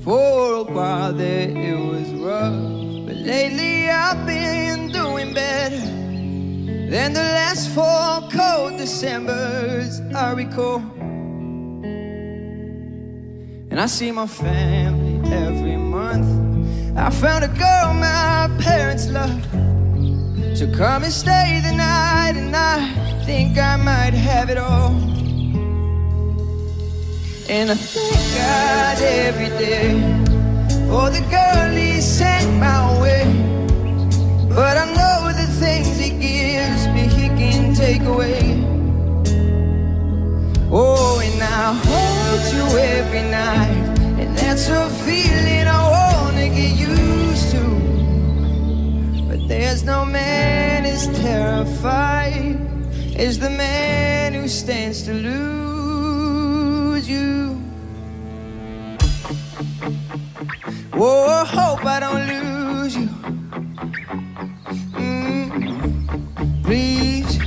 For a while there it was rough, but lately I've been doing better than the last 4 cold Decembers I recall. And I see my family every month. I found a girl my parents love, so come and stay the night, and I think I might have it all. And I thank God every day for the girl He sent my way. But I know the things He gives me He can take away. Oh, and I hold you every night, and that's a feeling I wanna get used to. But there's no man as terrified as the man who stands to lose you. Oh, I hope I don't lose you. Please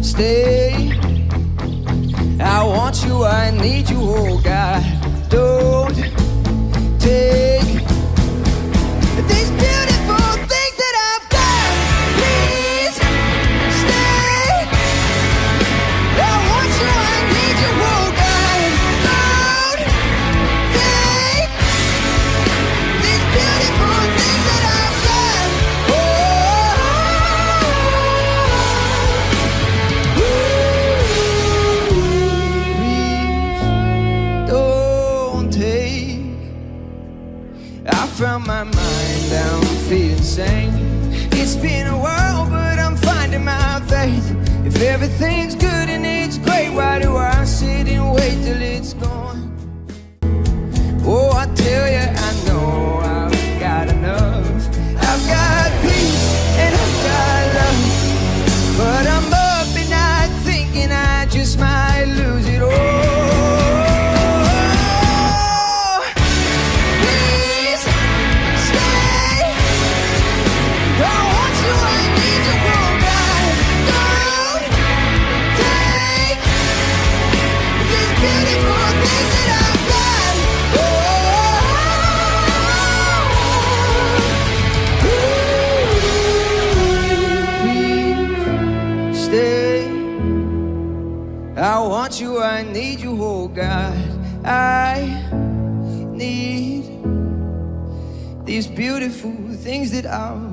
stay. I want you, I need you, oh God. Don't take these beautiful things that I've got. Please stay. I want you, I need you, oh God. Don't take these beautiful things that I've got. Please don't take. I found my mind, I'm feeling sane. It's been a while, but I'm finding my faith. If everything's good and it's great, why do I sit and wait till it's gone? Oh, I tell you, I know I've got enough. I've got peace and I've got love, but I'm up at night thinking I just might lose it all. Please stay. I want you, I need you, oh God. Don't take these beautiful things that I've got. Please stay. I want you, I need you, oh God. I need these beautiful things that I've